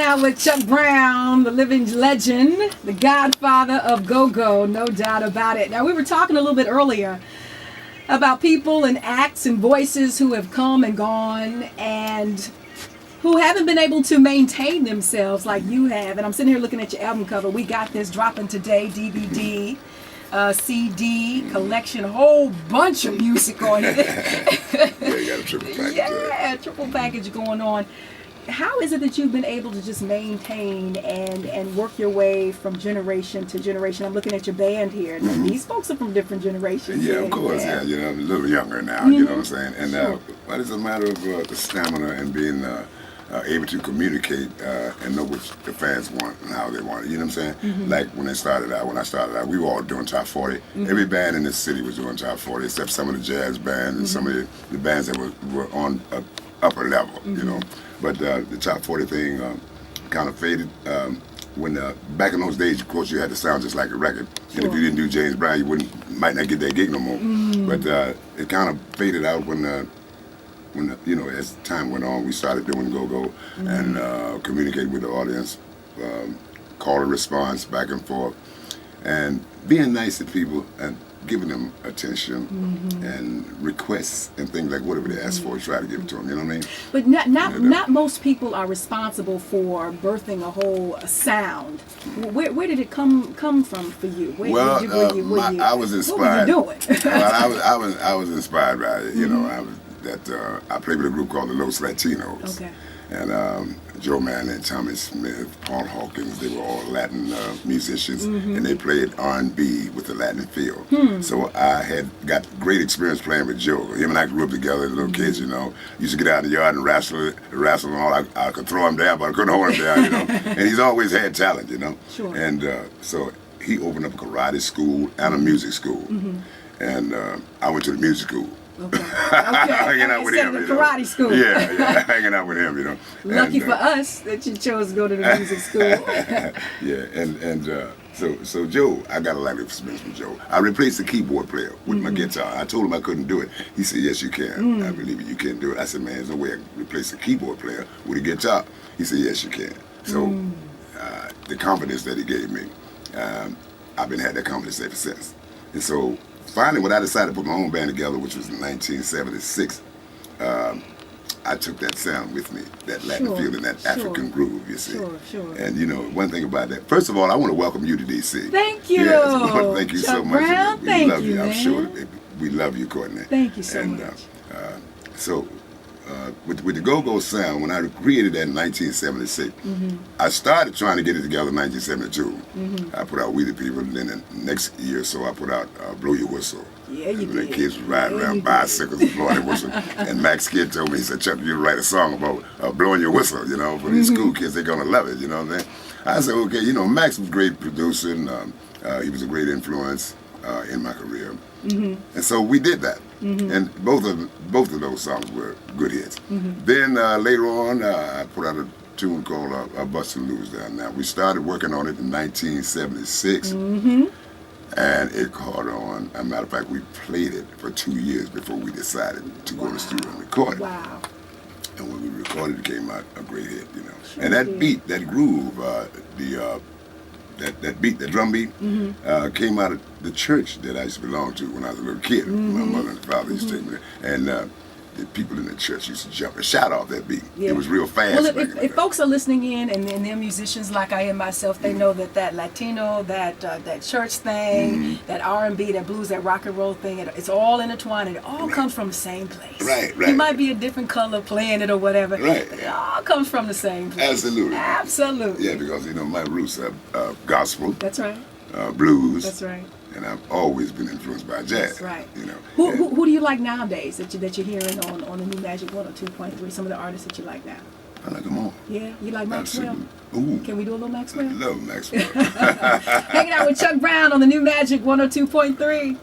Out with Chuck Brown, the living legend, the godfather of go-go, no doubt about it. Now, we were talking a little bit earlier about people and acts and voices who have come and gone and who haven't been able to maintain themselves like you have. And I'm sitting here looking at your album cover. We got this dropping today, DVD, CD, collection, a whole bunch of music on it. Yeah, you got a triple package. Yeah, triple package going on. How is it that you've been able to just maintain and work your way from generation to generation? I'm looking at your band here. And these folks are from different generations. Yeah, of course. Yeah, you know, I'm a little younger now. You know what I'm saying? And but it's a matter of the stamina and being able to communicate and know what the fans want and how they want it. You know what I'm saying? Like when I started out, we were all doing top 40. Every band in the city was doing top 40, except some of the jazz bands and some of the bands that were on upper level. You know. But the top 40 thing kind of faded when back in those days, of course, you had to sound just like a record. And if you didn't do James Brown, you might not get that gig no more. But it kind of faded out when you know, as time went on, we started doing go-go and communicating with the audience, call and response back and forth, and being nice to people and giving them attention and requests and things like whatever they ask for, try to give it to them. You know what I mean? But not most people are responsible for birthing a whole sound. Where did it come from for you? I was inspired. What were you doing? Well, I was inspired by it. You know, I played with a group called the Los Latinos. Okay. And Joe Mann, Tommy Smith, Paul Hawkins, they were all Latin musicians, and they played R&B with the Latin feel. So I had got great experience playing with Joe. Him and I grew up together as little kids, you know. Used to get out in the yard and wrestle and all. I could throw him down, but I couldn't hold him down, you know. And he's always had talent, you know. Sure. And so he opened up a karate school and a music school. And I went to the music school. Okay. Hanging out with him. Karate school. Yeah, hanging out with him, you know. Lucky for us that you chose to go to the music school. Yeah, so Joe, I got a lot of experience from Joe. I replaced the keyboard player with my guitar. I told him I couldn't do it. He said, yes, you can. I believe it, you can do it. I said, man, there's no way I can replace the keyboard player with a guitar. He said, yes, you can. So the confidence that he gave me, I've been had that confidence ever since. And so finally, when I decided to put my own band together, which was in 1976, I took that sound with me, that Latin feel and that African groove, you see. Sure. And you know, one thing about that, first of all, I want to welcome you to D.C. Thank you. Yes, thank you Chuck so much. Brown, we love you, man. I'm sure we love you, Courtney. Thank you so much. So, with the go-go sound, when I created that in 1976, I started trying to get it together in 1972. I put out We the People, and then the next year or so I put out Blow Your Whistle. Yeah, you The did. kids was riding around bicycles and blowing their whistle. And Max Kidd told me, he said, Chuck, you write a song about blowing your whistle, you know, for these school kids, they're going to love it, you know what I'm saying? I said, okay, you know, Max was a great producer, and he was a great influence in my career. And so we did that. And both of those songs were good hits. Then later on, I put out a tune called Bust and Lose Down. Now, we started working on it in 1976. And it caught on. As a matter of fact, we played it for 2 years before we decided to go to the studio and record it. Wow. And when we recorded it, came out a great hit, you know. And that beat, that groove, that beat, that drum beat, came out of the church that I used to belong to when I was a little kid. My mother and father used to take me there. And the people in the church used to jump and shout off that beat. Yeah. It was real fast. Well, if folks are listening in and they're musicians like I am myself, they know that Latino, that church thing, that R&B, that blues, that rock and roll thing, it's all intertwined and it all comes from the same place. Right. You might be a different color playing it or whatever, but it all comes from the same place. Absolutely. Yeah, because, you know, my roots are gospel. That's right. Blues. That's right. And I've always been influenced by jazz. That's right. You know. Who do you like nowadays that you're hearing on the new Magic 102.3? Some of the artists that you like now. I like them all. Yeah, you like Maxwell? Ooh. Can we do a little Maxwell? I love Maxwell. Hanging out with Chuck Brown on the new Magic 102.3.